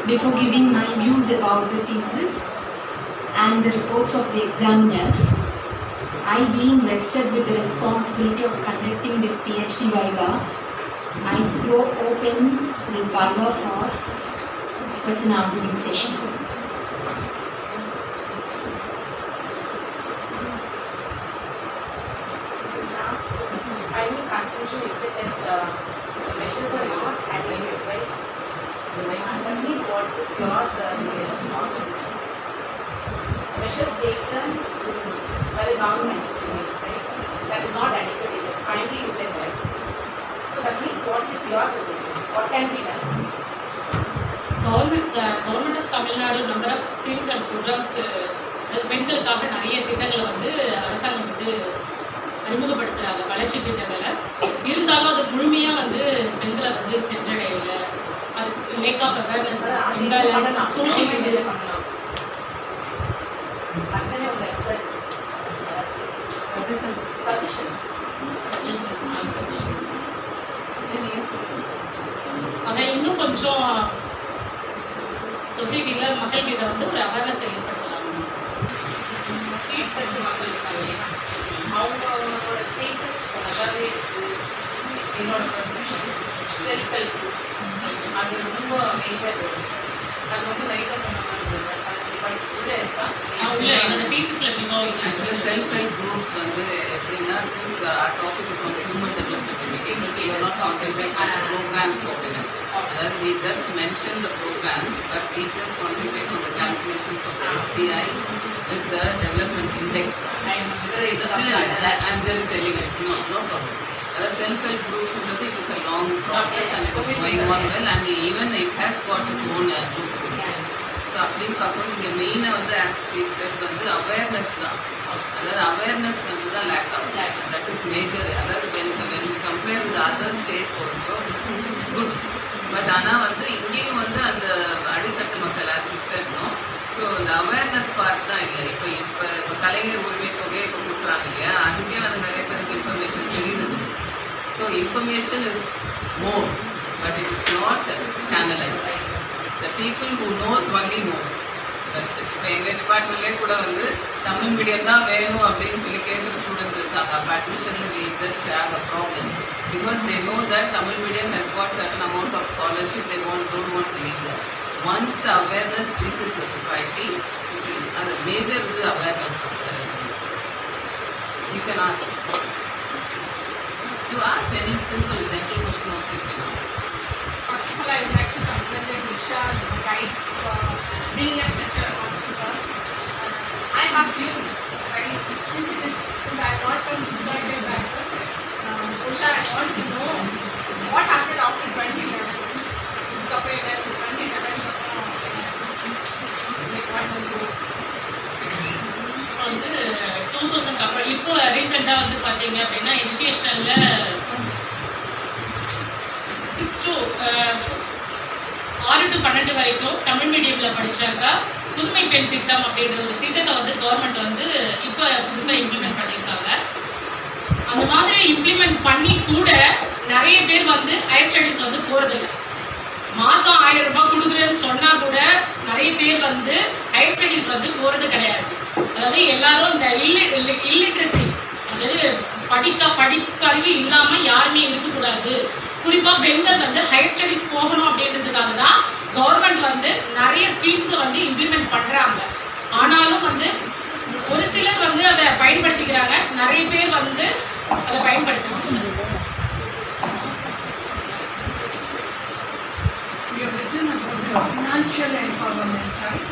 Before giving my views about the thesis and the reports of the examiners, I being vested with the responsibility of conducting this PhD Viva, I throw open this Viva for question answering session. Final conclusion is that measures are not adequate, right? That means what is your suggestion? Measures taken by the government, right? That is not adequate, is it? Finally, you said that. So that means what is your suggestion? What can be done? Government of Tamil Nadu number of schemes and programs பெண்களுக்காக நிறைய திட்டங்களை வந்து அரசாங்கம் வந்து அறிமுகப்படுத்துகிறாங்க, வளர்ச்சி திட்டங்களை. இருந்தாலும் அது முழுமையாக வந்து பெண்களை வந்து சென்றடையலை. அது lack of awareness, social media அதை இன்னும் கொஞ்சம் சொசைட்டியில் மக்கள்கிட்ட வந்து ஒரு அவேர்னஸ் ஏற்படுத்தலாம். மக்கள் இருக்காங்க, அவங்களோட ஸ்டேட்டஸ் நல்லாவே இருக்குது. என்னோட பர்செப்ஷன் செல்ஃப் ஹெல்ப் அது ரொம்ப மேஜர். அது ரொம்ப லைட்டாக சொன்ன மாதிரி இருந்தது. அது படிச்சுட்டு இருக்கா என்னோட டீச்சர்ஸில் செல்ஃப் ஹெல்ப் குரூப்ஸ் வந்து எப்படின்னா, since topic is on human development education, you are not concentrate on programs for women. That we just mention the programs, but we just concentrate on the calculations of the HDI with the development index. I'm just telling it. No problem. Self-help groups, it is a long process and it is going on well, and even it has got its own group groups. So, அப்படின்னு பார்க்கும்போது இங்கே மெயினாக வந்து as she said வந்து awareness தான். அதாவது awareness வந்து தான் லேக் ஆகும். That is major. அதாவது when we compare with other states also, this is good. But ஆனால் வந்து இங்கேயும் வந்து அந்த அடித்தட்டு மக்கள் as you said no. So இந்த அவேர்னஸ் பார்ட் தான் இல்லை. இப்போ கலைஞர் உரிமை தொகையை இப்போ கொடுக்குறாங்க இல்லையா, அதுக்கே வந்து நிறைய பேருக்கு இன்ஃபர்மேஷன் தெரியுது. So information is more, but it is not channelised. The people who knows only knows. That's it. இப்போ எங்கள் டிபார்ட்மெண்ட்லேயே கூட வந்து தமிழ் மீடியம் தான் வேணும் அப்படின்னு சொல்லி கேட்குற ஸ்டூடெண்ட்ஸ் இருக்காங்க. அப்போ அட்மிஷனில் we just have a problem because they know that Tamil medium has got certain amount of scholarship, they don't want to leave that. Once the awareness reaches the society, the major is awareness. You can ask. You ask any simple, gentle question also you can ask. First of all, I would like to congratulate Nisha right for bringing up such a wonderful work. I have few queries. Since I am not from historical background, Usha, I want to know what happened after 2011. Compared to 2011, like what is the group? வந்து 2000 அப்புறம் இப்போ ரீசெண்டாக வந்து பார்த்தீங்க அப்படின்னா எஜுகேஷனில் 6 to 12 வரைக்கும் தமிழ் மீடியமில் படித்தாக்கா புதுமை பெண் திட்டம் அப்படின்ற ஒரு திட்டத்தை வந்து கவர்மெண்ட் வந்து இப்போ புதுசாக இம்ப்ளிமெண்ட் பண்ணியிருக்காங்க. அந்த மாதிரி இம்ப்ளிமெண்ட் பண்ணி கூட நிறைய பேர் வந்து ஹையர் ஸ்டடீஸ் வந்து போகிறதில்ல. மாதம் 1000 ரூபாய் கொடுக்குறேன்னு சொன்னால் கூட நிறைய பேர் வந்து ஹையர் ஸ்டடீஸ் வந்து போகிறது கிடையாது. அதாவது எல்லாரும் இந்த இல்லிட்ரஸி, அதாவது படிப்பறிவு இல்லாமல் யாருமே இருக்கக்கூடாது. குறிப்பாக பெண்கள் வந்து ஹையர் ஸ்டடீஸ் போகணும் அப்படின்றதுக்காக தான் கவர்மெண்ட் வந்து நிறைய ஸ்கீம்ஸை வந்து இம்ப்ளிமெண்ட் பண்ணுறாங்க. ஆனாலும் வந்து ஒரு சிலர் வந்து அதை பயன்படுத்திக்கிறாங்க, நிறைய பேர் வந்து அதை பயன்படுத்தணும். Financial empowerment, right?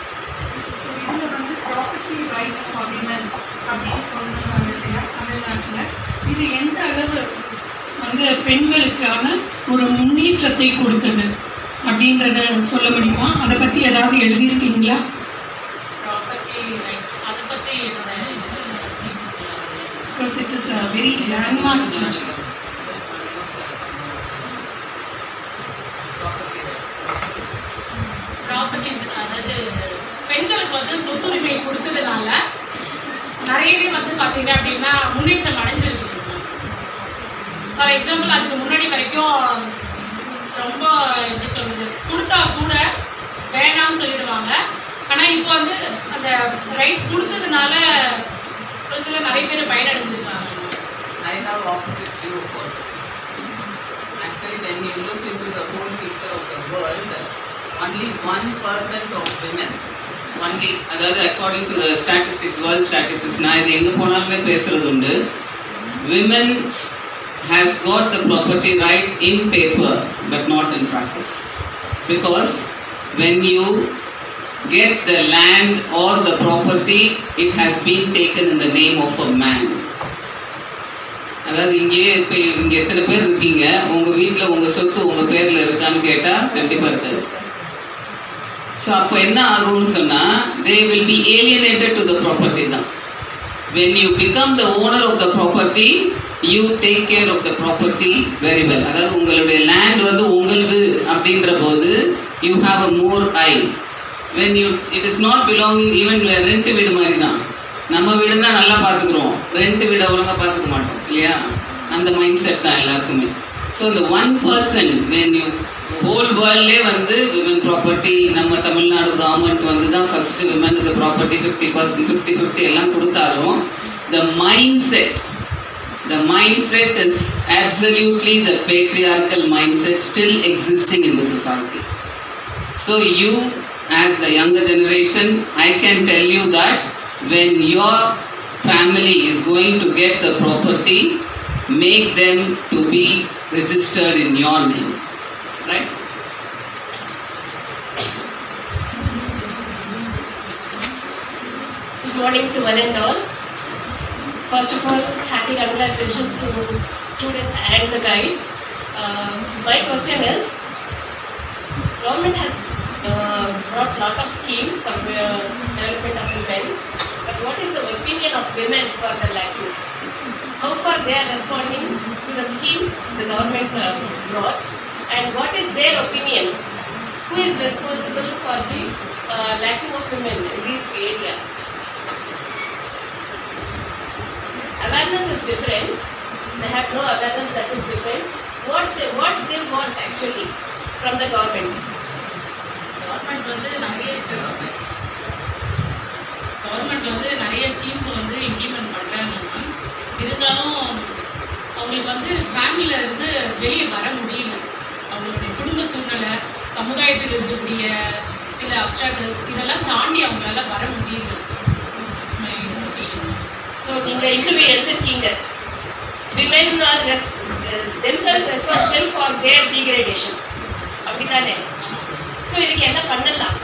So இதில் வந்து ப்ராப்பர்ட்டி ரைட்ஸ் ஃபார் விமன் அப்படின்னு கொண்டு வந்தாங்க இல்லையா தமிழ்நாட்டில். இது எந்த அளவு வந்து பெண்களுக்கான ஒரு முன்னேற்றத்தை கொடுத்தது அப்படின்றத சொல்ல முடியுமா? அதை பற்றி ஏதாவது எழுதியிருக்கீங்களா? ப்ராப்பர்ட்டி ரைட்ஸ் அதை பற்றி என்னோட because it is a very landmark charge. Properties, அதாவது பெண்களுக்கு வந்து சொத்துரிமை கொடுத்ததுனால நிறையவே வந்து பார்த்தீங்க அப்படின்னா முன்னேற்றம் அடைஞ்சிருக்கு. ஃபார் எக்ஸாம்பிள் அதுக்கு முன்னாடி வரைக்கும் ரொம்ப எப்படி சொல்கிறது, கொடுத்தா கூட வேணாம்னு சொல்லிடுவாங்க. ஆனால் இப்போ வந்து அந்த ரைட்ஸ் கொடுத்ததுனால ஒரு சில நிறைய பேர் பயனடைஞ்சிருக்காங்க. I have opposite view for this. Actually, when you look into the whole picture of the world, only 1% of women, only, அதாவது according to the statistics, world statistics, நான் இது எங்கே போனாலுமே பேசுறது உண்டு, women has got the property right in paper but not in practice. Because when you get the land or the property, it has been taken in the name of a man. அதாவது இங்கே எத்தனை பேர் இருக்கீங்க, உங்கள் வீட்டில் உங்கள் சொத்து உங்கள் பேரில் இருக்கான்னு கேட்டால் கண்டிப்பாக இருக்காது. ஸோ அப்போ என்ன ஆகும்னு சொன்னால், they will be alienated to the property தான். When you become the owner of the property, you take care of the property very well. அதாவது உங்களுடைய லேண்ட் வந்து உங்களது அப்படின்ற போது you have a more eye. When you, it is not belonging, even rent வீடு மாதிரி தான். நம்ம வீடுன்னா நல்லா பார்த்துக்குறோம், ரெண்ட் வீடை ஒழுங்காக பார்த்துக்க மாட்டோம் இல்லையா? அந்த மைண்ட் செட் தான் எல்லாருக்குமே. ஸோ இந்த 1% when you ஹோல் வேர்ல்ட்லேயே வந்து விமன் ப்ராப்பர்ட்டி, நம்ம தமிழ்நாடு கவர்மெண்ட் வந்து தான் ஃபஸ்ட்டு விமனுக்கு ப்ராப்பர்ட்டி 50% 50-50 எல்லாம் கொடுத்தாலும் the mindset is absolutely the patriarchal mindset still existing in the society. So you, as the younger generation, I can tell you that when your family is going to get the property, make them to be registered in your name, right? Good morning to one and all. First of all, happy congratulations to student and the guide. My question is, government has brought lot of schemes for the development of women, but what is the opinion of women for the lacking? How far they are responding to the schemes the government brought, and what is their opinion? Who is responsible for the lacking of women in this area? Awareness is different. They have no awareness, that is different. What they want actually from the government? Government வந்து நிறைய schemes வந்து implement பண்ணுறாங்க. இருந்தாலும் அவங்களுக்கு வந்து ஃபேமிலியில் இருந்து வெளியே வர முடியல. அவங்களுடைய குடும்ப சூழ்நிலை, சமுதாயத்தில் இருக்கக்கூடிய சில அப்ஸ்ட்ராக்டர்ஸ் இதெல்லாம் தாண்டி அவங்களால வர முடியல. ஸோ நீங்கள் இன்டர்வியூ எடுத்திருக்கீங்க. Women are themselves responsible for their degradation. அப்படிதானே? ஸோ இதுக்கு என்ன பண்ணலாம்?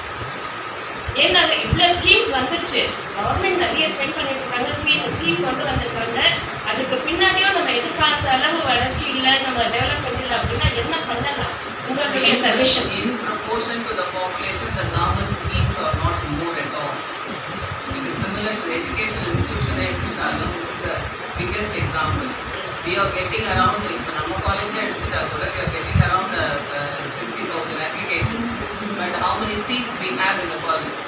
ஏன்னா இவ்வளோ ஸ்கீம்ஸ் வந்துருச்சு, கவர்மெண்ட் நிறைய ஸ்பெண்ட் பண்ணிட்டு இருக்காங்க, ஸ்கீம் கொண்டு வந்திருக்காங்க. அதுக்கு பின்னாடியும் நம்ம எதிர்பார்த்த அளவு வளர்ச்சி இல்லை, நம்ம டெவலப்மெண்ட் இல்லை அப்படின்னா என்ன பண்ணலாம்? உங்களுடைய suggestion. In proportion to the population, the government schemes are not more at all. It is similar to the educational institution. This is the biggest example. We are getting around, இப்போ நம்ம காலேஜில் எடுத்துட்டா கூட we are getting around 60,000 applications, but how many seats we have in the college?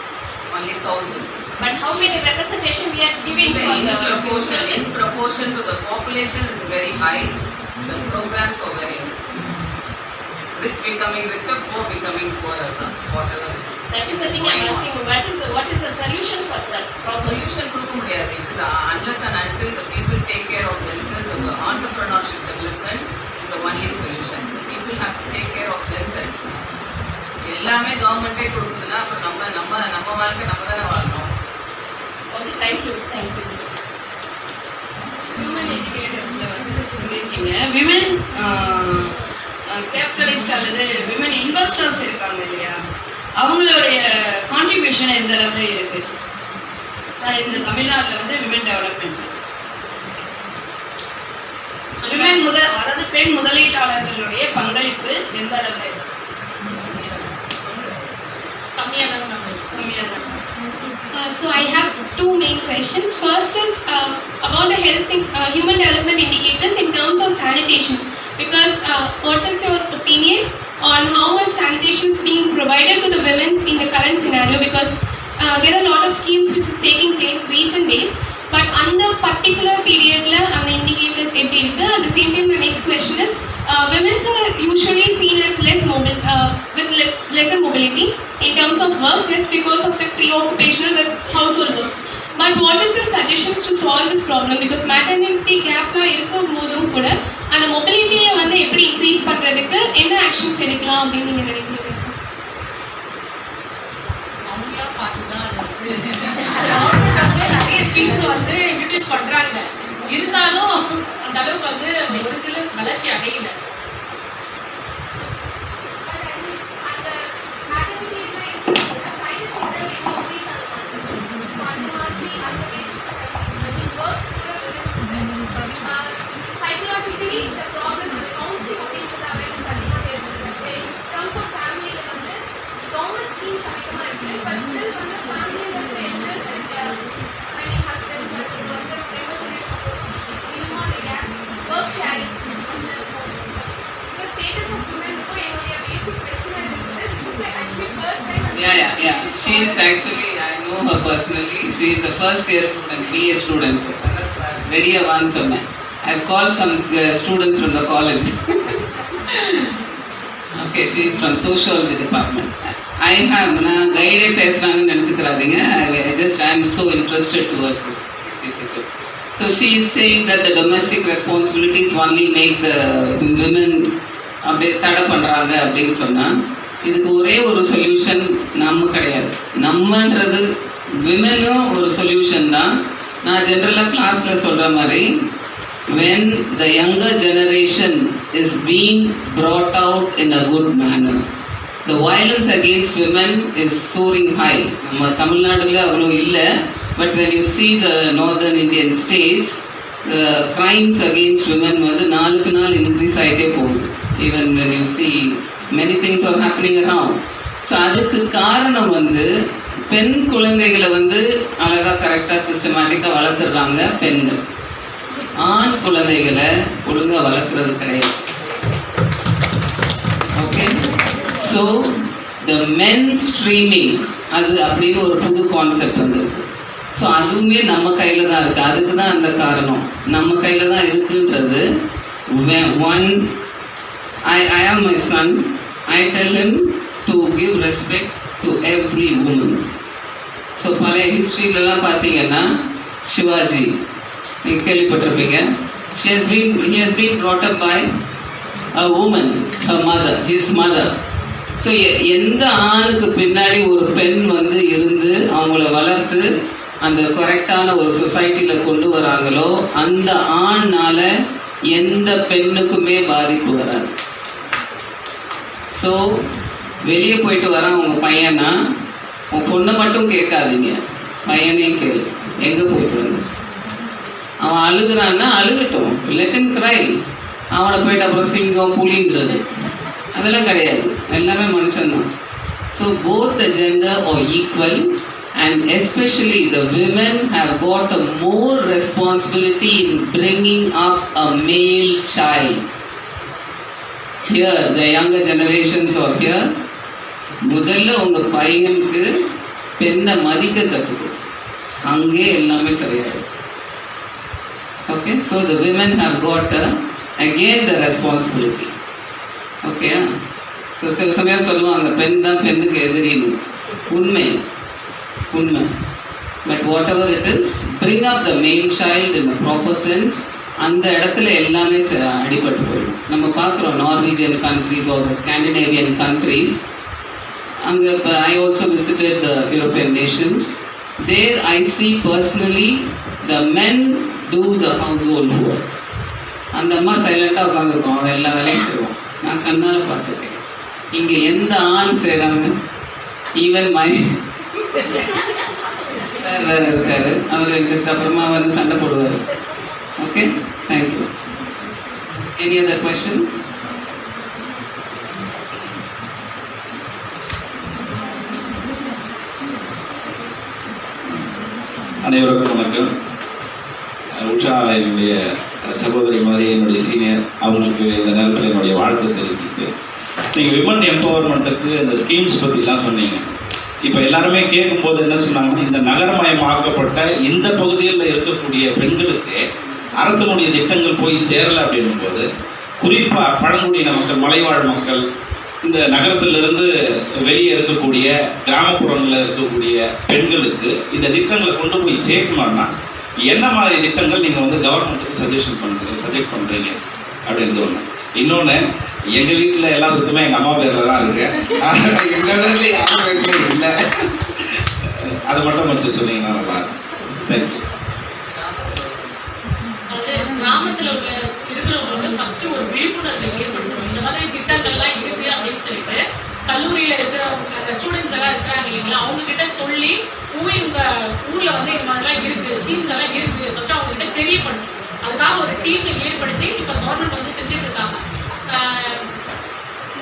Only 1,000. But how many representation we are giving for the proportion? In proportion to the population is very high. The programs are very less. Rich becoming richer, poor becoming poorer. Whatever it is. That is the thing I am asking. What is the solution for that problem? Solution கொடுக்க முடியாது. It is unless and until the people take care of themselves, the entrepreneurship development is the only solution. People have to take care of themselves. எல்லாமே கவர்மெண்ட்டே கொடுக்குதுன்னா அப்புறம் நம்ம வாழ்க்கை நம்ம தானே வாழணும். Okay, thank you. ஹியூமன் எஜுகேட்டர்ஸில் வந்து சொல்லியிருக்கீங்க, விமன் கேபிட்டலிஸ்ட் அல்லது விமன் இன்வெஸ்டர்ஸ் இருக்காங்க இல்லையா, அவங்களுடைய கான்ட்ரிபியூஷன் எந்த அளவில் இருக்கு இந்த தமிழ்நாட்டில் வந்து விமன் டெவலப்மெண்ட்? அதாவது பெண் முதலீட்டாளர்களுடைய பங்களிப்பு எந்த அளவில் இருக்கு? கம்மியாக தான். So I have two main questions. First is about the human development indicators in terms of sanitation. Because what is your opinion on how much sanitation is being provided to the women in the current scenario? Because there are a lot of schemes which is taking place recent days, but on the particular period la and indicators eppdi irukku. At the same time, my next question is women are usually seen as less mobile with lesser mobility in terms of work just because of the preoccupational with household works. But what is your suggestions to solve this problem? Because maternity gapலாம் இருக்கும்போதும் கூட அந்த மொபிலிட்டியை வந்து எப்படி increase பண்ணுறதுக்கு என்ன actions எடுக்கலாம் அப்படின்னு நீங்கள் நினைக்கிறீங்க? அவங்களா பார்த்துதான் கவர்மெண்ட் நிறைய ஸ்கீம்ஸ் வந்து இன்ட்ரடியூஸ் பண்ணுறாங்க. இருந்தாலும் அந்த அளவுக்கு வந்து ஒரு சிலர் வளர்ச்சி அடையல. Yeah. She is actually, I know her personally. She is the first year student, BA student. Ready one sonna. I've called some students from the college. Okay, she is from sociology department. I have na guide pesranga nenichukradinga. I am so interested towards this basically. So she is saying that the domestic responsibilities only make the women அப்படியே தடை பண்ணுறாங்க அப்படின்னு சொன்னால் இதுக்கு ஒரே ஒரு solution நம்ம கிடையாது. நம்மன்றது விமனும் ஒரு சொல்யூஷன் தான். நான் ஜென்ரலாக கிளாஸில் சொல்கிற மாதிரி when the younger generation is being brought out in a good manner, the violence against women is soaring high. நம்ம தமிழ்நாடுல அவ்வளோ இல்லை, but when you see the northern Indian states, the crimes against women வந்து நாளுக்கு நாள் increase ஆகிட்டே போகுது. Even when you see many things are happening around. So அதுக்கு காரணம் வந்து பெண் குழந்தைகளை வந்து அழகாக கரெக்டாக சிஸ்டமேட்டிக்காக வளர்த்துடுறாங்க பெண்கள். ஆண் குழந்தைகளை ஒழுங்காக வளர்க்குறது கிடையாது. Okay, so the men streaming அது அப்படின்னு ஒரு புது கான்செப்ட் வந்துருக்கு. ஸோ அதுவுமே நம்ம கையில் தான் இருக்குது. அதுக்கு தான் அந்த காரணம் நம்ம கையில் தான் இருக்குன்றது. One I am my son. I tell him to give respect to every woman. So பழைய ஹிஸ்ட்ரியிலலாம் பார்த்தீங்கன்னா சிவாஜி நீங்கள் கேள்விப்பட்டிருப்பீங்க. he has been brought up by a woman, her mother, his mother. So எந்த ஆணுக்கு பின்னாடி ஒரு பெண் வந்து இருந்து அவங்கள வளர்த்து அந்த கரெக்டான ஒரு சொசைட்டியில் கொண்டு வராங்களோ அந்த ஆண்னால எந்த பெண்ணுக்குமே பாதிப்பு வராது. ஸோ வெளியே போயிட்டு வரான் உங்கள் பையனா உன் பொண்ணை மட்டும் கேட்காதீங்க, பையனையும் கேளு. எங்கே போயிட்டு வந்து அவன் அழுகுறான்னா அழுகட்டும், லெட் ஹிம் கிரை. அவனை போயிட்டு அப்புறம் சிங்கம் புலின்றது அதெல்லாம் கிடையாது. எல்லாமே மனுஷன்தான். So both the gender or equal and especially the women have got a more responsibility in bringing up a male child. Here the younger generations are here. முதல்ல உங்கள் பையனுக்கு பெண்ணை மதிக்க கற்றுக்கோ, அங்கே எல்லாமே சரியாயிடும். Okay, so the women have got again the responsibility. Okay, so சில சமயம் சொல்லுவாங்க பெண் தான் பெண்ணுக்கு எதிரின்னு. உண்மை. But whatever it is, bring up the male child in a proper sense. அந்த இடத்துல எல்லாமே அடிபட்டு போயிடும். நம்ம பார்க்குறோம் Norwegian countries are the Scandinavian countries. அங்கே இப்போ I also visited the European nations. There I see personally the men do the household work. அந்த அம்மா சைலண்ட்டாக உட்காந்துருக்கோம், அவன் எல்லா வேலையும் செய்வோம். நான் கண்ணால் பார்த்துருக்கேன். இங்கே எந்த ஆண் செய்கிறாங்க? ஈவன் மை சார் வேறு இருக்காரு, அவர் இதுக்கு அப்புறமா வந்து சண்டை போடுவார். Okay, thank you. Any other question? அனைவருக்கும் வணக்கம். உஷா என்னுடைய சகோதரி மாதிரி என்னுடைய சீனியர், அவங்களுக்கு இந்த நேரத்தில் என்னுடைய வாழ்த்து தெரிவிச்சுட்டு, நீங்கள் விமன் எம்பவர்மெண்ட்டுக்கு இந்த ஸ்கீம்ஸ் பற்றிலாம் சொன்னீங்க. இப்போ எல்லாருமே கேட்கும்போது என்ன சொன்னாங்கன்னா, இந்த நகரமயமாக்கப்பட்ட இந்த பகுதியில் இருக்கக்கூடிய பெண்களுக்கு அரசனுடைய திட்டங்கள் போய் சேரலை அப்படின்னும் போது, குறிப்பாக பழங்குடியின மக்கள், மலைவாழ் மக்கள், இந்த நகரத்திலிருந்து வெளியே இருக்கக்கூடிய கிராமப்புறங்களில் இருக்கக்கூடிய பெண்களுக்கு இந்த திட்டங்களை கொண்டு போய் சேர்க்கணும்னா என்ன மாதிரி திட்டங்கள் நீங்கள் வந்து கவர்மெண்ட்டுக்கு சஜெஸ்ட் பண்ணுறீங்க அப்படின்னு ஒன்று. இன்னொன்று, எங்கள் வீட்டில் எல்லா சுத்தமே எங்கள் அம்மா பேரில் தான் இருக்கு, எங்கள் பேரில் யாரும் பேருமே இல்லை. அதை மட்டும் கொஞ்சம் சொன்னீங்கன்னா நல்லா இருக்கும். தேங்க்யூ. கிராமத்தில் உள்ள இருக்கிறவங்களுக்கு ஃபர்ஸ்ட் ஒரு விழிப்புணர்வு ஏற்படுத்தணும். இந்த மாதிரி திட்டங்கள்லாம் இருக்கு அப்படின்னு சொல்லிட்டு கல்லூரியில் இருக்கிறவங்க அந்த ஸ்டூடெண்ட்ஸ் எல்லாம் இருக்கிறாங்க இல்லைங்களா, அவங்க கிட்ட சொல்லி உங்க ஊர்ல வந்து இந்த மாதிரிலாம் இருக்கு, ஸ்கீம்ஸ் எல்லாம் இருக்கு, ஃபர்ஸ்ட் அவங்க கிட்ட தெரியப்படும். அதுக்காக ஒரு டீம் ஏற்படுத்தி இப்போ கவர்மெண்ட் வந்து செஞ்சுட்டு இருக்காங்க.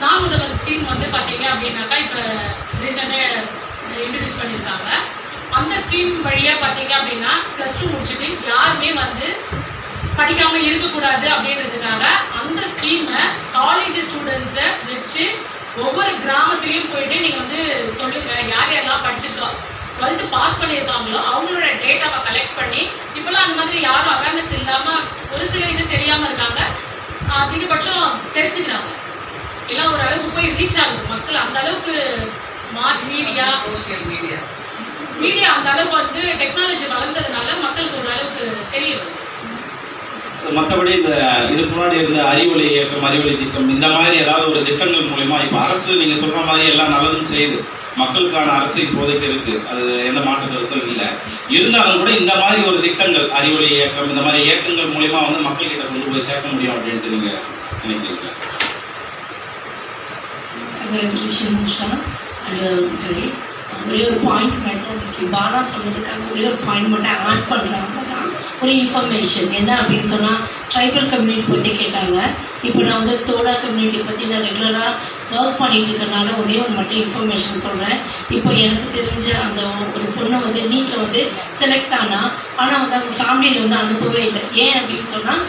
நான் முதல்வர் ஸ்கீம் வந்து பார்த்தீங்க அப்படின்னாக்கா இப்போ ரீசெண்டாக இன்ட்ரடியூஸ் பண்ணியிருக்காங்க. அந்த ஸ்கீம் வழியாக பார்த்தீங்க அப்படின்னா +2 முடிச்சுட்டு யாருமே வந்து படிக்காமல் இருக்கக்கூடாது அப்படின்றதுக்காக அந்த ஸ்கீமை காலேஜ் ஸ்டூடெண்ட்ஸை வச்சு ஒவ்வொரு கிராமத்துலேயும் போயிட்டு நீங்கள் வந்து சொல்லுங்கள் யார் யாரெல்லாம் படிச்சிருக்கோம் 12th பாஸ் பண்ணியிருக்காங்களோ அவங்களோட டேட்டாவை கலெக்ட் பண்ணி, இப்போல்லாம் அந்த மாதிரி யாரும் அவேர்னஸ் இல்லாமல் ஒரு சில இது தெரியாமல் இருக்காங்க, அதிகபட்சம் தெரிஞ்சுக்கிறாங்க. எல்லாம் ஒரு அளவுக்கு போய் ரீச் ஆகுது மக்கள். அந்த அளவுக்கு மாஸ் மீடியா, சோஷியல் மீடியா அந்த அளவுக்கு வந்து டெக்னாலஜி வளர்ந்ததுனால மக்களுக்கு ஒரு அளவுக்கு தெரிய வருது. மற்றபடி இந்த இதுக்கு முன்னாடி இருந்த அறிவொளி இயக்கம், அறிவொளி திட்டம், இந்த மாதிரி ஏதாவது ஒரு திட்டங்கள் மூலமா இப்போ அரசு நீங்கள் சொல்கிற மாதிரி எல்லாம் நல்லதும் செய்யுது, மக்களுக்கான அரசு இப்போதைக்கு இருக்குது, அது எந்த மாற்று கருத்தும் இல்லை. இருந்தாலும் கூட இந்த மாதிரி ஒரு திட்டங்கள், அறிவொளி இயக்கம், இந்த மாதிரி இயக்கங்கள் மூலமா வந்து மக்கள்கிட்ட கொண்டு போய் சேர்க்க முடியும் அப்படின்ட்டு நீங்கள் நினைக்கிறீங்க? ஒரே ஒரு பாயிண்ட் மட்டும் இன்னைக்கு பாலா சொன்னதுக்காக ஒரே ஒரு பாயிண்ட் மட்டும் ஆட் பண்ணுறாங்க தான், ஒரு இன்ஃபர்மேஷன் என்ன அப்படின்னு சொன்னால் ட்ரைபல் கம்யூனிட்டி பற்றி கேட்டாங்க. இப்போ நான் வந்து தோடா கம்யூனிட்டி பற்றி நான் ரெகுலராக ஒர்க் பண்ணிட்டு இருக்கிறனால ஒரே ஒரு மட்டும் இன்ஃபர்மேஷன் சொல்கிறேன். இப்போ எனக்கு தெரிஞ்ச அந்த ஒரு பொண்ணை வந்து நீட்டில் வந்து செலக்ட் ஆனால் வந்து அவங்க ஃபேமிலியில் வந்து அனுப்பவே இல்லை. ஏன் அப்படின்னு சொன்னால்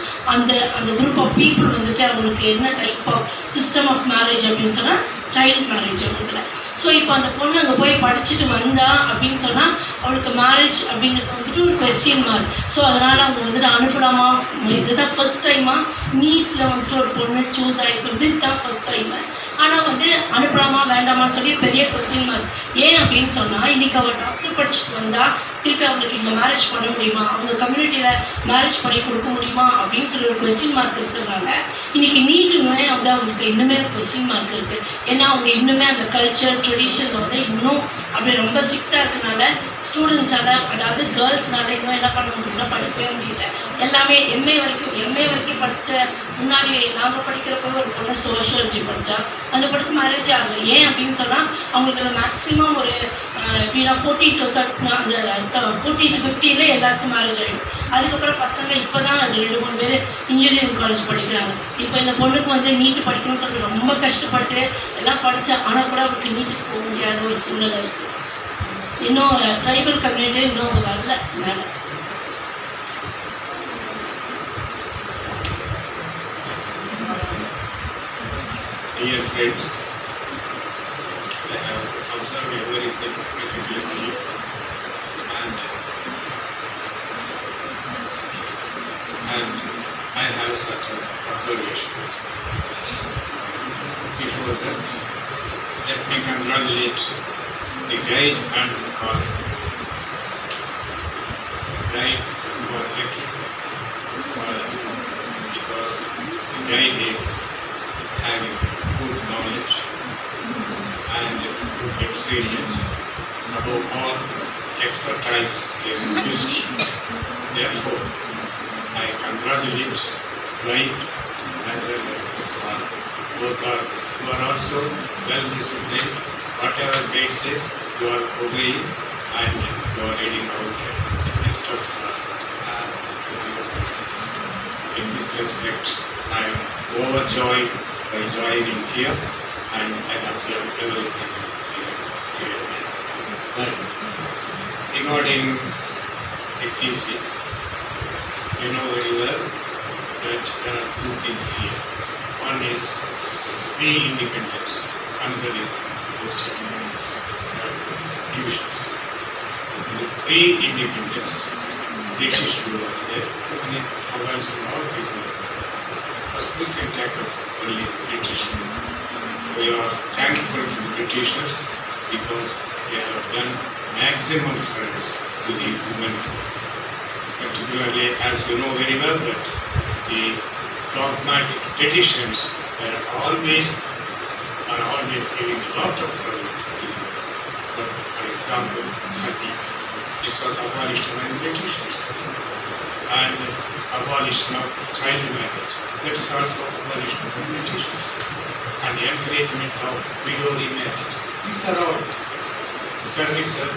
அந்த குரூப் ஆஃப் பீப்புள் வந்துட்டு அவங்களுக்கு என்ன type of system of marriage அப்படின்னு சொன்னால் சைல்டு மேரேஜ் அவங்களுக்கு. ஸோ இப்போ அந்த பொண்ணு அங்கே போய் படிச்சுட்டு வந்தா அப்படின்னு சொன்னால் அவளுக்கு மேரேஜ் அப்படிங்கிறது வந்துட்டு ஒரு கொஸ்டின் மார்க். ஸோ அதனால் அவங்க வந்துட்டு அனுப்பலாமா, இதுதான் ஃபர்ஸ்ட் டைமாக நீட்டில் வந்துட்டு ஒரு பொண்ணு சூஸ் ஆகிட்டு இதுதான் ஃபர்ஸ்ட் டைமு. ஆனால் வந்து அனுப்பலாமா வேண்டாமான்னு சொல்லி பெரிய கொஸ்டின் மார்க். ஏன் அப்படின்னு சொன்னால் இன்றைக்கி அவள் டாக்டர் படிச்சுட்டு வந்தால் திருப்பி அவங்களுக்கு இங்கே மேரேஜ் பண்ண முடியுமா, அவங்க கம்யூனிட்டியில் மேரேஜ் பண்ணி கொடுக்க முடியுமா அப்படின்னு சொல்லி ஒரு கொஸ்டின் மார்க் இருக்கிறதுனால இன்றைக்கி நீட்டுமே வந்து அவங்களுக்கு இன்னுமே கொஸ்டின் மார்க் இருக்குது. ஏன்னா அவங்க இன்னுமே அந்த கல்ச்சர் ட்ரெடிஷனில் வந்து இன்னும் அப்படி ரொம்ப ஸ்ட்ரிக்டாக இருக்கனால ஸ்டூடெண்ட்ஸால், அதாவது கேர்ள்ஸ்னால இன்னும் என்ன பண்ண முடியும்னா படிக்கவே முடியல. எல்லாமே எம்ஏ வரைக்கும் படித்த முன்னாடி நாங்கள் படிக்கிறப்போ ஒரு பொண்ணு சோஷியாலஜி படித்தா அந்த பொண்ணுக்கு மேரேஜ் ஆகலை. ஏன் அப்படின்னு சொன்னால் அவங்களுக்கு மேக்ஸிமம் ஒரு எப்படின்னா 14 to 15 எல்லாருக்கும் மேரேஜ் ஆகிடும். அதுக்கப்புறம் பசங்க இப்போ தான் 2-3 பேர் இன்ஜினியரிங் காலேஜ் படிக்கிறாங்க. இப்போ இந்த பொண்ணுக்கு வந்து நீட்டு படிக்கணும்னு சொல்லிட்டு ரொம்ப கஷ்டப்பட்டு எல்லாம் படித்தா, ஆனால் கூட அவருக்கு நீட்டுக்கு போக முடியாத ஒரு சூழ்நிலை இருக்குது. இன்னும் ட்ரைபல் கம்யூனிட்டி இன்னும் வரல மேலே. Dear friends, I have observed everything meticulously and I have certain observations. Before that, let me congratulate the guide and the scholar. Guide, you are lucky, the scholar, because the guide is having good knowledge and good experience, above all expertise in history. Therefore, I congratulate guide as well as the scholar. Both you are also well disciplined. Whatever guide says, you are obeying and you are reading out the list of bibliographies. In this respect, I am overjoyed by joining here and I observed everything in a clear manner. But regarding the thesis, you know very well that there are two things here. One is pre-independence, another is post-independence. There are divisions. In the pre-independence, British rule was there, Mughals and all people were there. First we can take up only British rule. we are thankful to the Britishers because they have done maximum service to the women. Particularly, as you know very well, that the dogmatic traditions are always giving a lot of trouble to the women. But for example, sati, this was abolished by the Britishers, and abolition of child marriage, that is also abolished by the Britishers, and encouragement of widow remarriage. These are all the services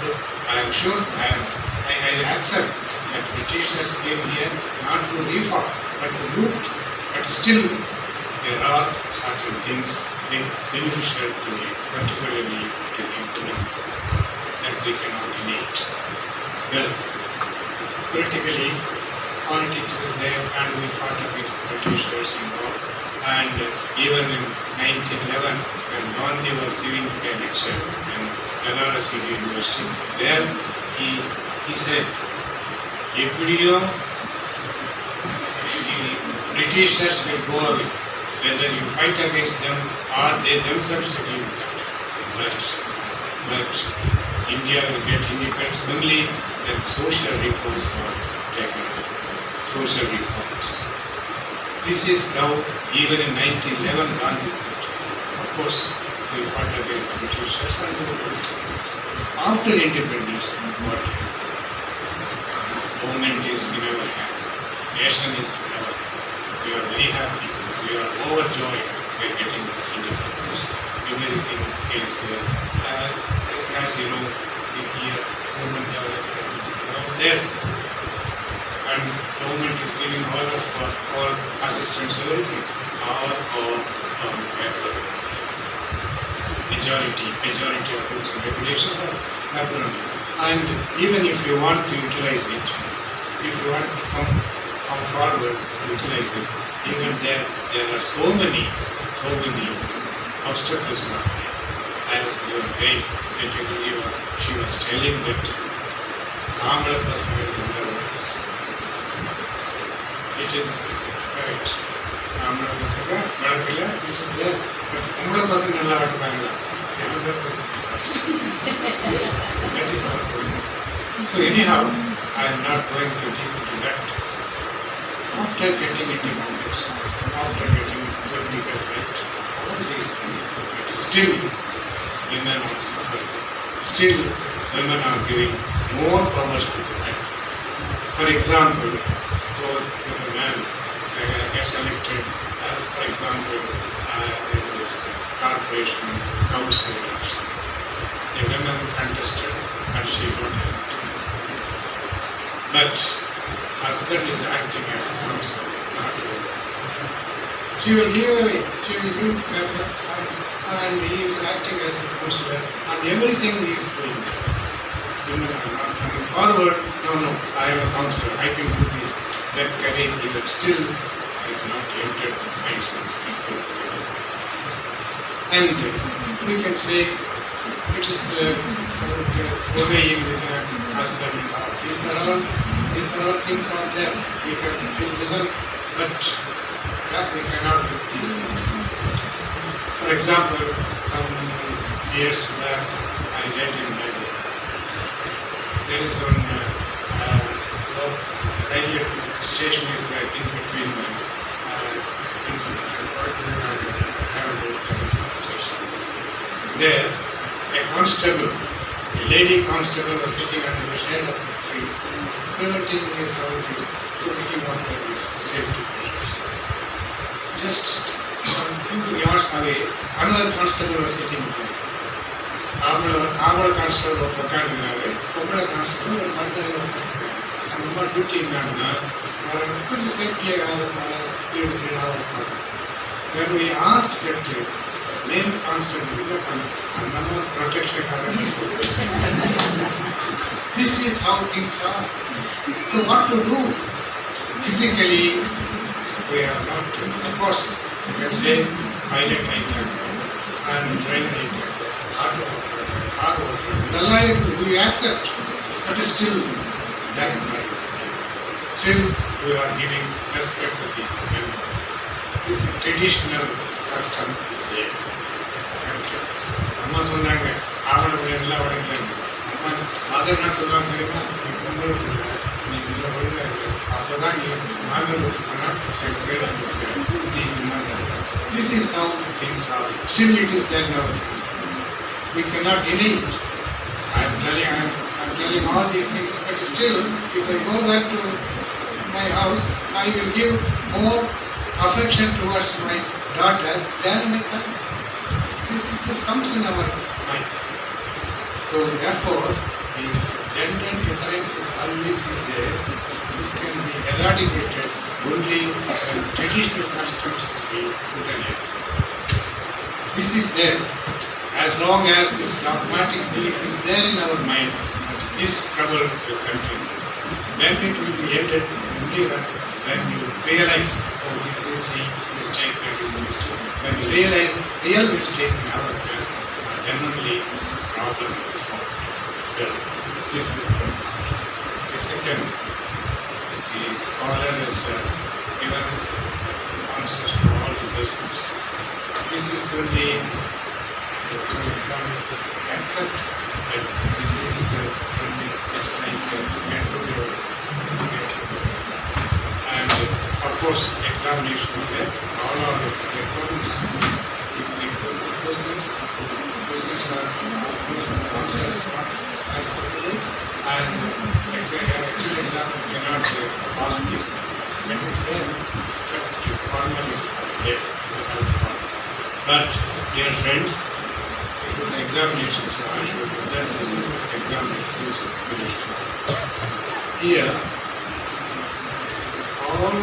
that I am sure I accept that Britishers came here not to reform but to loot, but still there are certain things beneficial to me, particularly to the women, that we cannot deny it. Well, politically, politics is there, and we fought against the Britishers involved. And even in 1911, when Gandhi was giving a lecture in Banaras University, there he said, "எப்படியோ Britishers will go away, whether you fight against them or they themselves will leave that. But India will get independence only when social reforms are taken. Social reforms." This is how even in 1911 Gandhi said. Of course, we fought against the Britishers and after independence, what happened? Government is in our hand. Nation is in our hand. We are very happy. We are overjoyed by getting this independence. Everything is, as you know, here, government development is around there. And government is giving all assistance, everything, all on paper. Majority of rules and regulations are happening. And even if you want to utilize it, if you want to come forward to utilize it, even there are so many obstacles out there. As your guide, she was telling that Amala Pasanga, it is correct. Amala Pasanga, Vadakila, it is there. But Amala Pasanga Nalla Vadakanga, the other person. That is also. So anyhow, I am not going to deep into that. After getting independence, after getting political right, all these things, but still women are suffering. Still women are giving more powers to the men. For example, suppose if a man gets elected, for example, in this corporation council election, a woman contested and she got elected. But husband is acting as a counselor, not a woman. She will give away, she will give paper, and he is acting as a counselor, and everything he is doing. Women are not coming forward. No, I am a counselor, I can do this. That courage even still has not entered the minds of people. And we can say it is obeying the husband and all. These are all things out there. We can listen, but we cannot do these things. For example, some years back, I read in Bible. There is one railway station is there in between there, a constable, a lady constable was sitting under the shade of the tree, preventing his his looking after his safety measures. Just a few yards away, another constable was sitting there. Our constable of the country, Pomala constable, and what duty man, put the safety when we asked that male constable, and the more protection, this is how things are. So what to do? Physically, we are not, of course, you can say pilot I can and trainer I can, car water, we accept, but still that is there. Still we are giving respect to the men. This traditional custom is there. அம்மா சொன்னாங்க ஆவணை பிள்ளைங்களா உடைக்கலன்னு. அம்மா mother என்ன சொல்லுவாங்க தெரியுமா, நீ பொம்பளை பிள்ளை, நீ உள்ள ஒழுங்கா இரு, அப்போதான் நீ மாதம் போனால் என் பேரை நீ This is how things are. Still it is there now. We cannot deny it. I'm telling all these things, but still, if I go back to my house, I will give more affection towards my daughter than my son. This comes in our mind. So therefore, this gender difference is always be there. This can be eradicated only when traditional customs can be put an end. This is there. As long as this dogmatic belief is there in our mind, this trouble will continue. Then it will be ended only when you realize, oh, this is the mistake, that is a mistake. When you realize real mistake in our class, then only problem is solved. Well, this is the second. The scholar has given answers to all the questions. This is only to accept that this is only just like and of course examination is there. All of the exams, if they put the questions are answered is not acceptable, and actual exam cannot ask this. That is there, but formalities are there to help us. But dear friends, this is examination, so I should present the examination. Here, all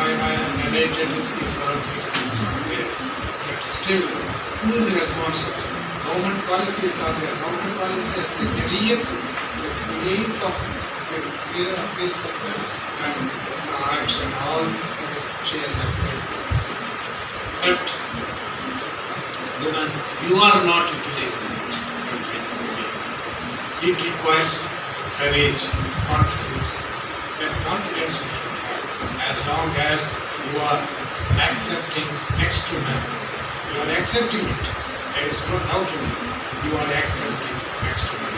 I have narrated is all these things are there. But still, who is responsible? Government policies are there. Government policies are the real ways of and action, all she has applied. But women, you are not utilizing it. It requires courage, confidence. That confidence you should have. As long as you are accepting next to man, you are accepting it. There is no doubt in it. You are accepting next to man.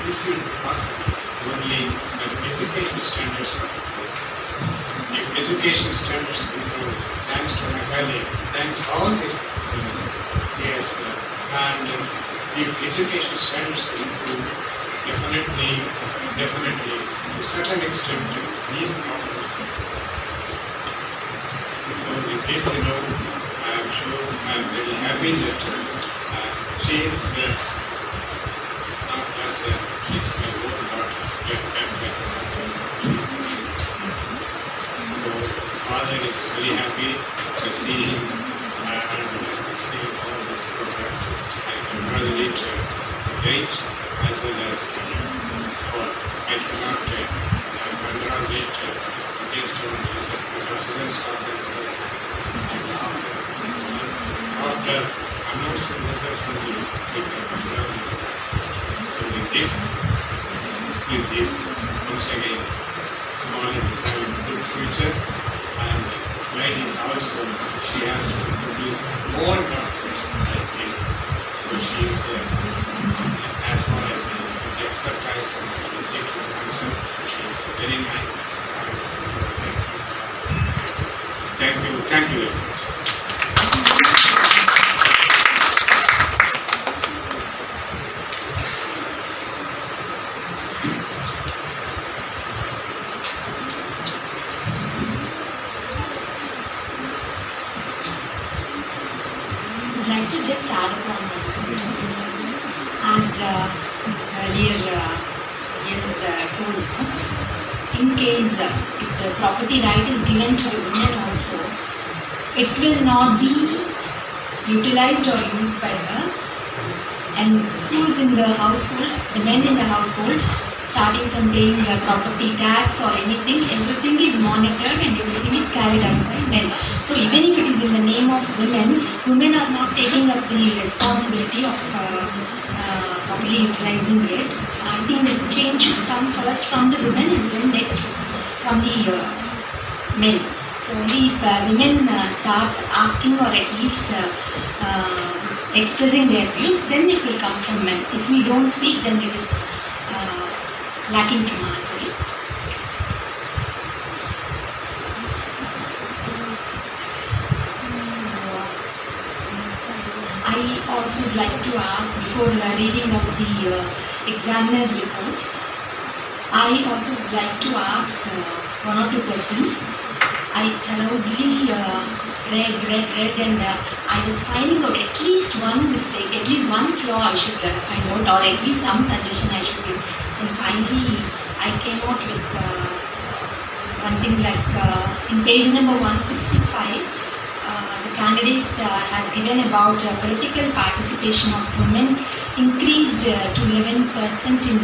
This will be possible only when education standards are improved. If education standards improve, thanks to Magali, thanks to all these people, yes, and if education standards improve, definitely, to a certain extent, these problems. So with this, I am sure, I am very happy that she is not less than, she is my own daughter. So father is very happy to see him and see all this program. I congratulate the gate as well as the scholar. I cannot congratulate the guest on the result because results are there. After announcement results will be so with this, once again, scholar will have a good future, and Guide is also, she has to produce more doctors like this. So she is, as far as the expertise and subject is concerned, she is very nice. Thank you very much. I'd like to just add upon that. As earlier Jens told, in case if the property right is given to the women also, it will not be utilized or used by the, and who's in the household, the men in the household, starting from paying the property tax or anything, everything is monitored and everything is carried out by men. So even if it is in the name of women, women are not taking up the responsibility of properly utilizing it. I think the change should come first from the women and then next from the men. So only if women start asking or at least expressing their views, then it will come from men. If we don't speak, then it is lacking from our side. So, I also would like to ask, before reading out the examiner's reports, I also would like to ask one or two questions. I thoroughly read and I was finding out at least one mistake, at least one flaw I should find out, or at least some suggestion I should give. And finally, I came out with one thing like in page number 165, the candidate has given about political participation of women increased to 11% in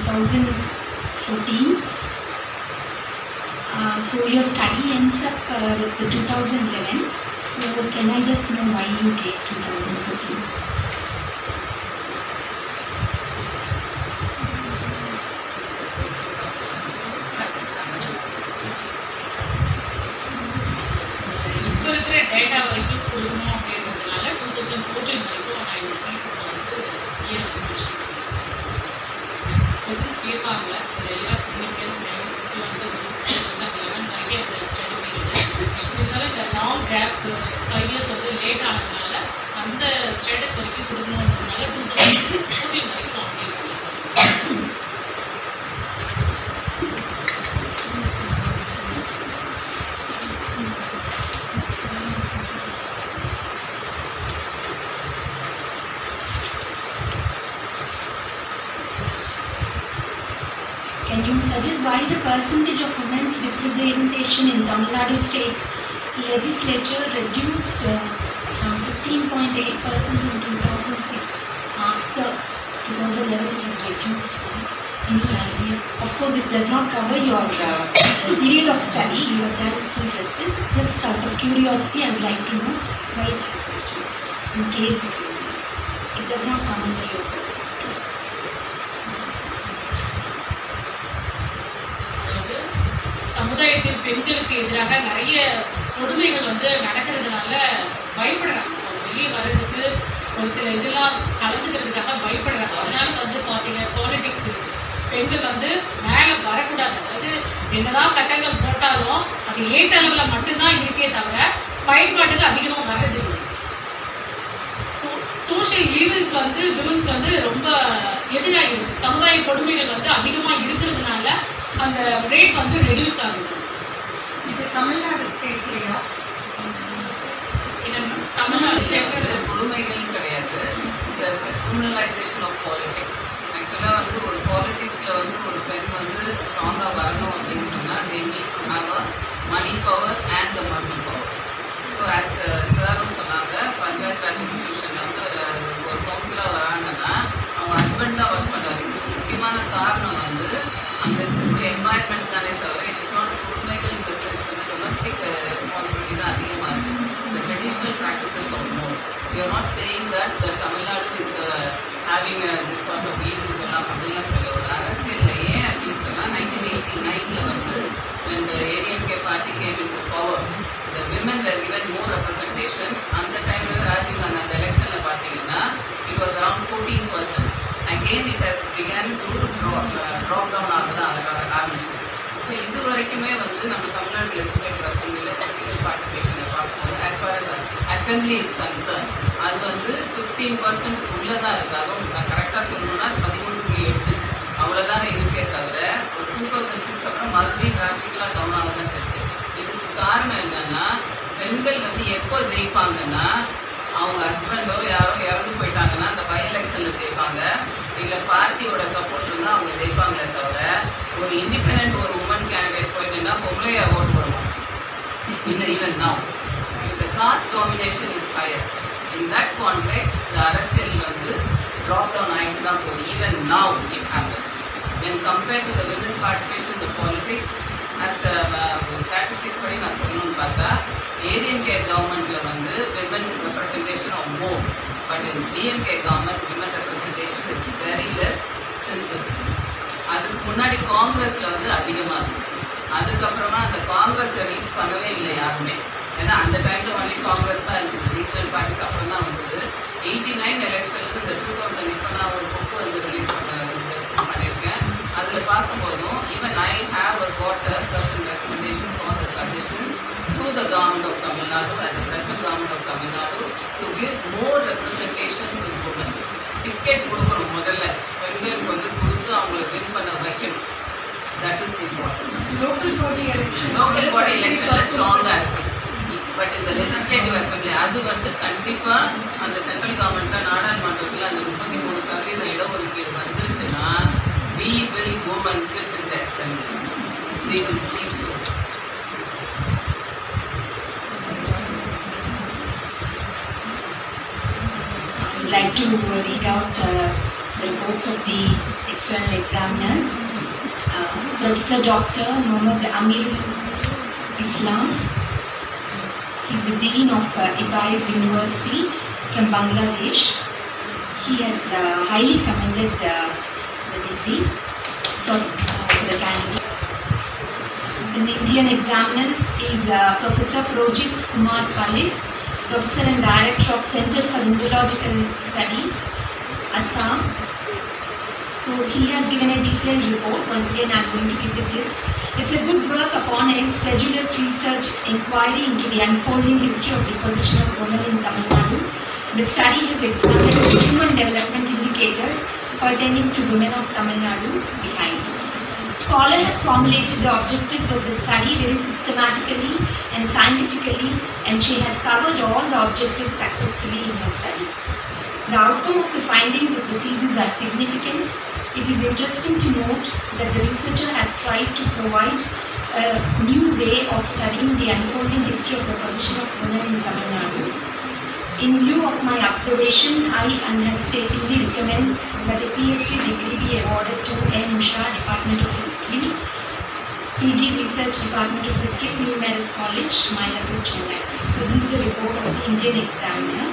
2014. So your study ends up with the 2011. So can I just know why you gave 2014? இப்போ இருக்கிற data வரைக்கும் கொடுக்கணும் அப்படின்றதுனால 2014 வரைக்கும் நான் என்னோட தீசிஸை வந்து year questions கேட்பாங்க எல்லா சிக்னிஃபிகன்ஸ் வந்து 2011 வரைக்கும் அந்த ஸ்டடி பீரியட். இருந்தாலும் இந்த லாங் கேப் 5 இயர்ஸ் வந்து லேட் ஆனதுனால அந்த ஸ்டேட்டஸ் வரைக்கும் கொடுக்கணுன்றதுனால 2014 வரைக்கும் அப்டேட் பண்ணியிருக்கோம். Can you suggest why the percentage of women's representation in Tamil Nadu state legislature reduced from 15.8% in 2006? After 2011 it has reduced. Any idea? Of course it does not cover your period of study. You have done full justice. Just out of curiosity I would like to know why it has reduced. In case if you know. It does not come under your book. சமுதாயத்தில் பெண்களுக்கு எதிராக நிறைய கொடுமைகள் வந்து நடக்கிறதுனால பயப்படுறாங்க. வெளியே வர்றதுக்கு ஒரு சில இதெல்லாம் கலந்துக்கிறதுக்காக பயப்படுறாங்க. அதனால வந்து பார்த்தீங்க பாலிடிக்ஸ் இருக்கு. பெண்கள் வந்து மேலே வரக்கூடாது. அதாவது என்னதான் சட்டங்கள் போட்டாலும் அது ஏற்றளவில் மட்டும்தான் இருக்கே தவிர பயன்பாட்டுக்கு அதிகமாக வர்றது இல்லை. சோஷியல் ஈவல்ஸ் வந்து விமன்ஸ் வந்து ரொம்ப எதிராக இருக்குது. சமுதாய கொடுமைகள் வந்து அதிகமாக இருக்கிறதுனால அந்த ரேட் வந்து ரெடியூஸ் ஆகுது. இது தமிழ்நாடு ஸ்டேட்லையா? தமிழ்நாடு கொடுமைகள் கிடையாது. Criminalisation of politics. ஆக்சுவலாக வந்து ஒரு பாலிடிக்ஸில் வந்து ஒரு பெண் வந்து ஸ்ட்ராங்காக வரணும் அப்படின்னு சொன்னால் they need to have a money power and the muscle power. So as சாரும் சொன்னாங்க, பஞ்சாயத்து ராஜ் இன்ஸ்டிடியூஷனில் வந்து ஒரு கவுன்சிலாக வராங்கன்னா அவங்க ஹஸ்பண்ட் தான் ஒர்க் பண்ணுறாரு. இதுக்கு முக்கியமான காரணம் வந்து அங்கே இருக்கக்கூடிய என்வாயன்மெண்ட் தானே தவிர இட் இஸ் நாட் கொடுமைகள் இந்த சென்ஸ் வந்து டொமஸ்டிக் ரெஸ்பான்சிபிலிட்டி தான் அதிகமாக இருக்குது. இந்த traditional practices of more. You are not saying that the Tamil Nadu is having this sorts of events எல்லாம் அப்படின்லாம் சொல்ல ஒரு அரசியலில் ஏன் அப்படின்னு சொன்னால் 1989 வந்து when the ADMK party came into power, the women were given more representation. அந்த டைமில் ராஜீவ் காந்தி அந்த எலெக்ஷனில் பார்த்தீங்கன்னா it was around 14%. Again it has begun to drop down ஆரம்பிச்சது. ஸோ இது வரைக்குமே வந்து நம்ம தமிழ்நாடு லெஜிஸ்லேட்டிவ் அசம்பிளியில் பொலிட்டிக்கல் பார்ட்டிசிபேஷனை பார்க்கும்போது as far as assembly is concerned அது வந்து 15% உள்ளே தான் இருக்குது. அதுவும் நான் கரெக்டாக சொல்லணும்னா 13.8 அவ்வளோதானே இருக்கே தவிர ஒரு 2006 அப்புறம் மறுபடியும் டிராஸ்டிக்கலாக டவுன் ஆக தான் செஞ்சு. இதுக்கு காரணம் என்னென்னா பெண்கள் வந்து எப்போ ஜெயிப்பாங்கன்னா அவங்க ஹஸ்பண்டோ யாரோ இறந்து போயிட்டாங்கன்னா அந்த பை எலெக்ஷனில் ஜெயிப்பாங்க, இல்லை பார்ட்டியோட சப்போர்ட் இருந்தால் அவங்க ஜெயிப்பாங்களே தவிர ஒரு இண்டிபெண்ட் ஒரு உமன் கேண்டிடேட் போயிட்டுன்னா பொம்பளையா ஓட்டு போடுவாங்க. இல்லை even now the caste domination is higher. In that context the அரசியல் வந்து drop down ஆகிட்டு தான் போகுது. Even now it happens. When compared to the women's participation in the politics, as statistics படி நான் சொல்லணும்னு பார்த்தா ADMK கவர்மெண்ட்டில் வந்து women representation are more, but in DMK government women representation is very less sensible. அதுக்கு முன்னாடி காங்கிரஸில் வந்து அதிகமாக இருக்கும். அதுக்கப்புறமா அந்த காங்கிரஸை ரீச் பண்ணவே இல்லை யாருமே. ஏன்னா அந்த டைமில் ஒன்லி காங்கிரஸ் தான் இருக்குது. ரீஜனல் பார்ட்டிஸ் அப்புறம் தான் வந்தது. 89 எலெக்ஷன் லோக்கல் பாடி எலெக்ஷன்ல ஸ்ட்ராங்கா இருக்கு. பட் இந்த லெஜிஸ்லேட்டிவ் அசம்பிளி அது வந்து கண்டிப்பா அந்த சென்ட்ரல் கவர்மெண்ட்ல நாடாளுமன்றத்தில் அந்த 33% இடஒதுக்கீடு வந்துருச்சுன்னா we will go and sit in the assembly. We will see so. I would like to read out the reports of the external examiners. Professor Dr. Muhammad Amir Islam. He is the Dean of Ibais University from Bangladesh. He has highly commended the degree, for the candidate. The Indian examiner is Professor Projit Kumar Khalid, Professor and Director of Center for Indological Studies, Assam. So he has given a detailed report. Once again, I am going to give the gist. It's a good work upon a sedulous research inquiry into the unfolding history of the position of women in Tamil Nadu. The study has examined the human development indicators pertaining to women of Tamil Nadu behind. Scholar has formulated the objectives of the study very systematically and scientifically, and she has covered all the objectives successfully in her study. The outcome of the findings of the thesis are significant. It is interesting to note that the researcher has tried to provide a new way of studying the unfolding history of the position of women in Tamil Nadu. In lieu of my observation, I unhesitatingly recommend that a PhD degree be awarded to M. Usha, Department of History, PG Research, Department of History, Queen Mary's College, Mylapore, Chennai. So this is the report of the Indian examiner.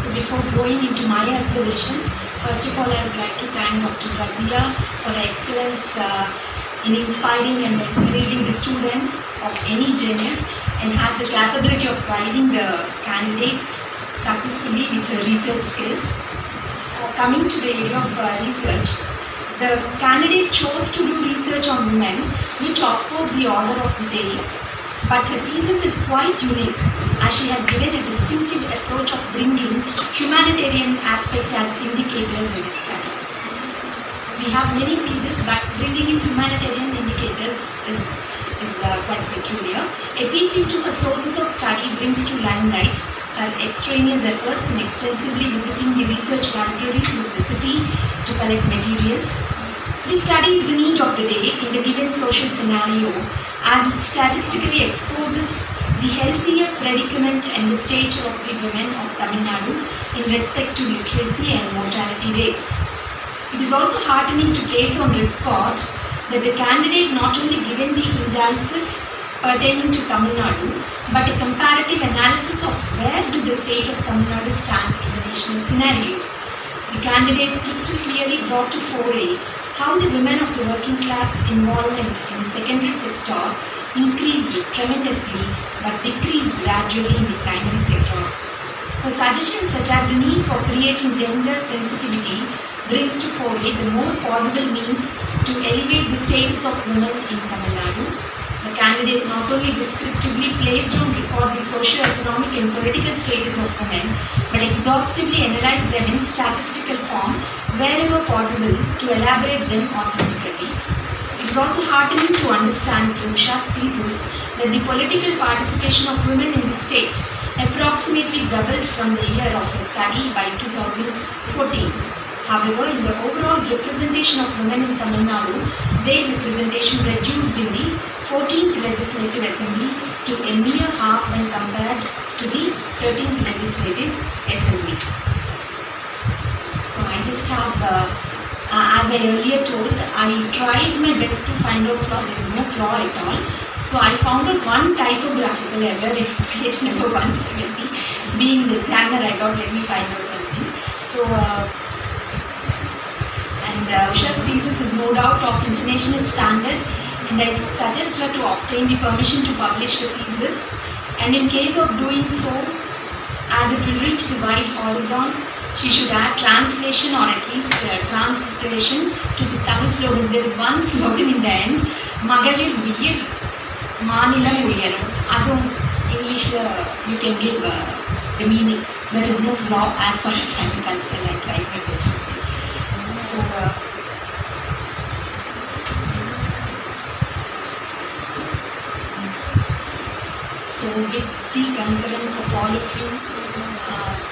So before going into my observations, first of all I would like to thank Dr.Raziya for her excellence in inspiring and encouraging the students of any genre, and has the capability of guiding the candidates successfully with her research skills. Coming to the area of research, the candidate chose to do research on women, which of course the order of the day, but her thesis is quite unique as she has given a distinctive approach of bringing humanitarian aspect as indicators in the study. We have many theses, but bringing in humanitarian indicators is quite peculiar. A peek into her sources of study brings to limelight her extraneous efforts in extensively visiting the research libraries of the city to collect materials. This study is the need of the day in the given social scenario, as it statistically exposes the healthier predicament and the stature of the women of Tamil Nadu in respect to literacy and mortality rates. It is also heartening to place on record that the candidate not only given the indices pertaining to Tamil Nadu, but a comparative analysis of where do the state of Tamil Nadu stand in the national scenario. The candidate crystal clearly brought to foray how the women of the working class involvement in secondary sector increased tremendously but decreased gradually in the primary sector. Her suggestions such as the need for creating gender sensitivity brings to foray the more possible means to elevate the status of women in Tamil Nadu. The candidate not only descriptively placed on record the socio-economic and political status of women, but exhaustively analyzed them in statistical form wherever possible to elaborate them authentically. It is also heartening to understand through Usha's thesis that the political participation of women in the state approximately doubled from the year of her study by 2014. However, in the overall representation of women in Tamil Nadu, their representation reduced in the 14th Legislative Assembly to a mere half when compared to the 13th Legislative Assembly. So I just have, as I earlier told, I tried my best to find out flaw. There is no flaw at all. So I found out one typographical error in page number 170. Being the examiner, I thought let me find out one thing. So, Usha's thesis is no doubt of international standard, and I suggest her to obtain the permission to publish the thesis, and in case of doing so, as it will reach the wide horizons, she should add translation or at least transliteration to the Tamil slogan. There is one slogan in the end, Magalir Vir Manilam Uyaram. Adum English you can give the meaning. There is no flaw as far as I am concerned. I tried my best. So with the concurrence of all of you,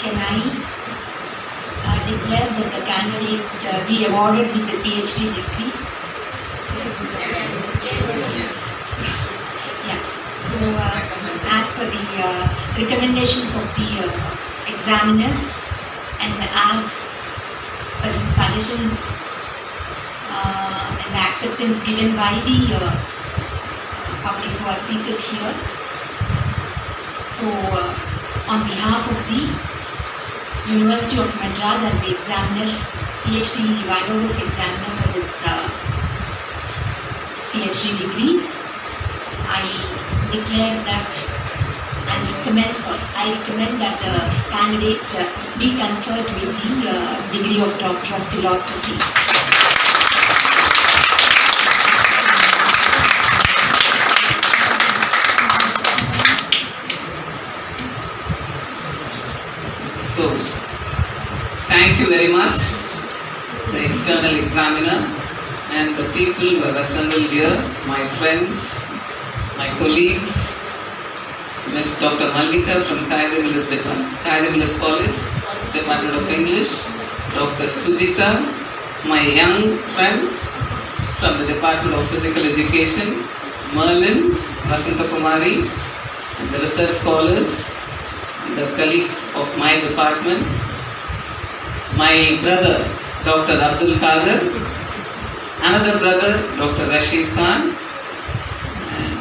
can I declare that the candidate be awarded with the PhD degree? Yeah. So, as per the recommendations of the examiners and as per the suggestions and the acceptance given by the public who are seated here. So, on behalf of the University of Madras as the examiner, PhD Viva Voce examiner for this PhD degree, I declare that and I recommend that the candidate be conferred with the degree of Doctor of Philosophy. So, thank you very much, the external examiner and the people who have assembled here, my friends, my colleagues, Ms. Dr. Mallika from Kaidimilat College, Department of English, Dr. Sujita, my young friend from the Department of Physical Education, Merlin, Vasanta Kumari, and the research scholars, the colleagues of my department, my brother Dr. Abdul Qadir, another brother Dr. Rashid Khan, and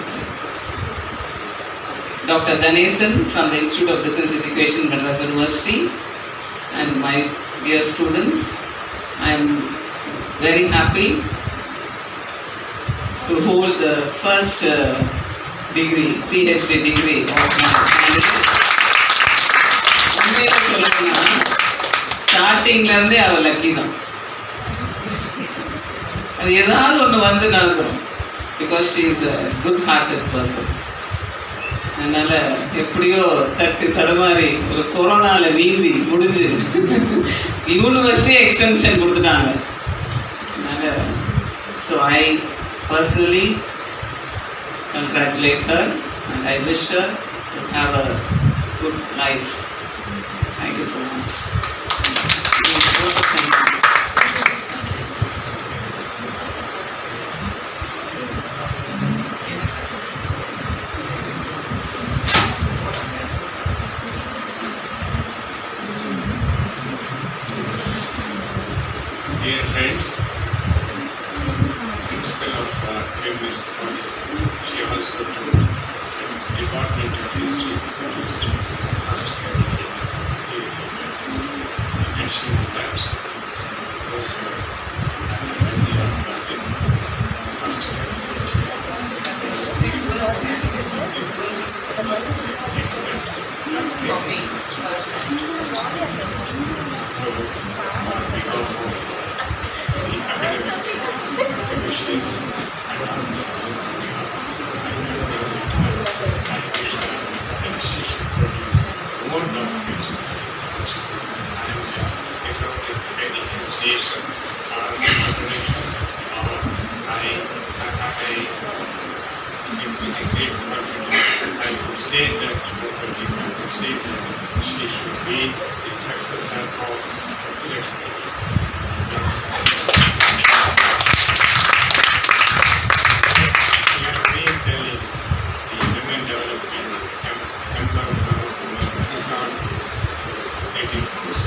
Dr. Ganesan from the Institute of Business Education, Madras University, and my dear students. I am very happy to hold the first degree, PhD degree of my candidate. உண்மையில சொல்லணும்னா ஸ்டார்டிங்லேருந்தே அவள் lucky தான். அது ஏதாவது ஒன்று வந்து நடந்துடும். Because she is a good hearted person. அதனால் எப்படியோ தட்டு தடுமாறி ஒரு கொரோனாவில் நீந்தி முடிஞ்சு யூனிவர்சிட்டி எக்ஸ்டென்ஷன் கொடுத்துட்டாங்க. அதனால் so I personally congratulate her and I wish her to have a good life. Thank you so much. Dear friends, principal of Cambridge College, she also told the Department of History is produced first candidate. In addition to that, Professor Dr.Raziya Parvin, first candidate. This is so, on behalf of the academic commissioners and others, I wish that she should produce more documents and without any hesitation or contradiction, with a great confidence, I would say that she should be the successor of Dr. We have been telling the women development, empowerment is not getting close.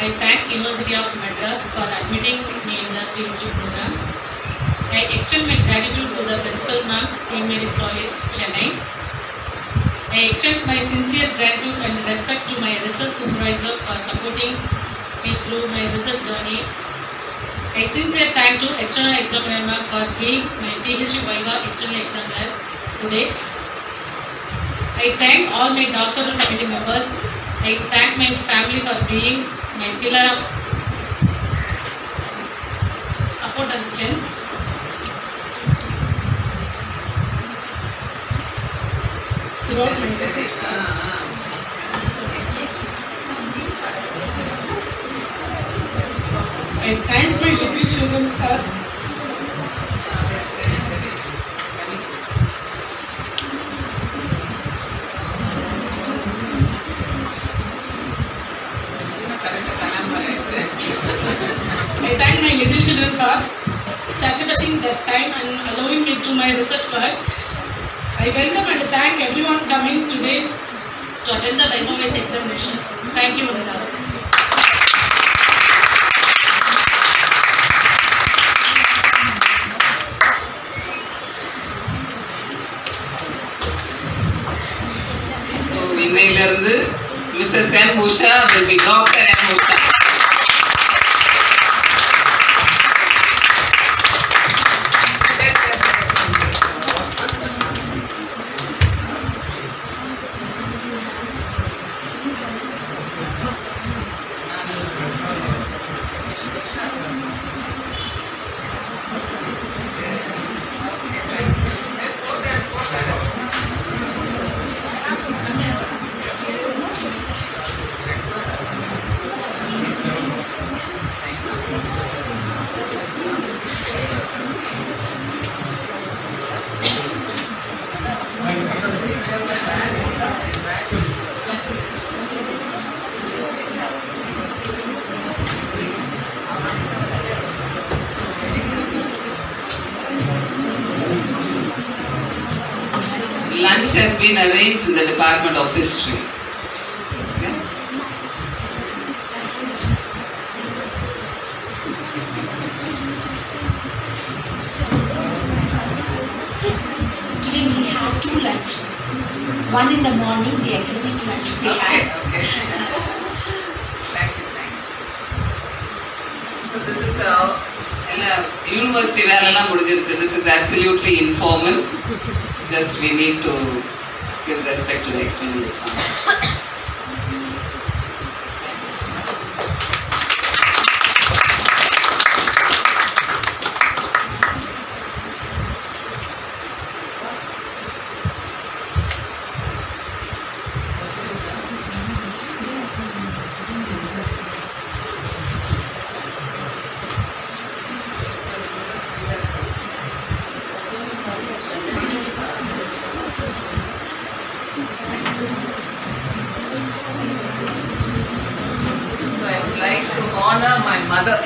I thank University of Madras for admitting me in the PhD program. I extend my gratitude to the Principal Ma'am, Queen Mary's College, Chennai. I extend my sincere gratitude and respect to my research supervisor for supporting me through my research journey. I sincere thank to external examiner ma'am for being my PhD Viva external examiner today. I thank all my doctoral committee members. I thank my family for being my pillar of support and strength. Throughout my research. I thank my little children for sacrificing their time and allowing me to my research work. I welcome and thank everyone coming today to attend the Viva Voce examination. Thank you, Vanita. இன்னையிலிருந்து Mrs M Usha will be Dr. M. Usha. Lunch has been arranged in the Department of History. Okay. Today we had 2 lunch. One in the morning, the academic lunch we had. Okay. Thank you. So this is university வேலைலாம் முடிஞ்சிருச்சு. This is absolutely informal. Just we need to give respect to the external exam. So I would like to honor my mother.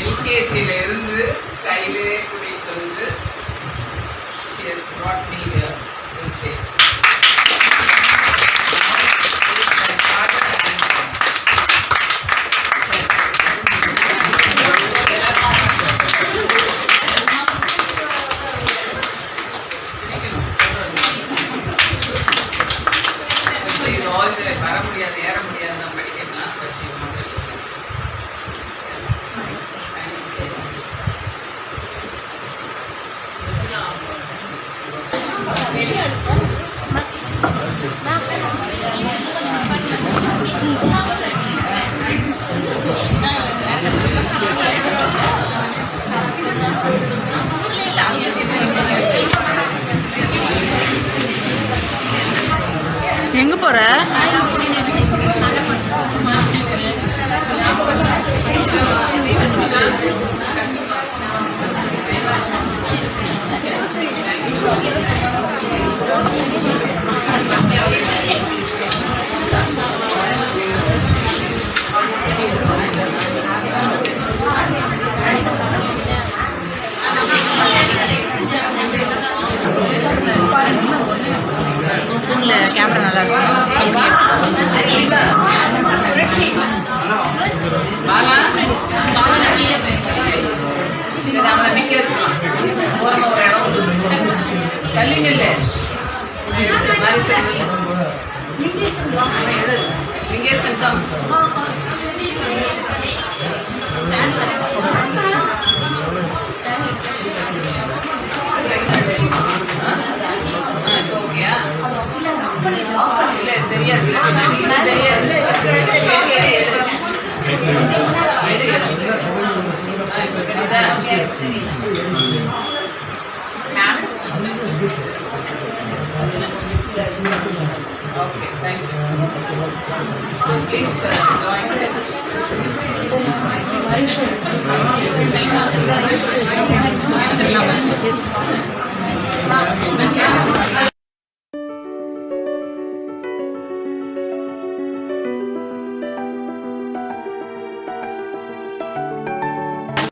LKG-ல இருந்து கையிலே கூட்டிட்டு வந்து she has brought me here this day. வர முடியாது ஏற முடியாது நான் படிக்கலாம் but she wanted to. That's fine. Thank you so much. Lingeshan இல்லை லிங்கேஷன் கம் இப்போ ஓகேயா இல்லை தெரியாது இப்போ தெரியுதா Okay, thank you. Please join.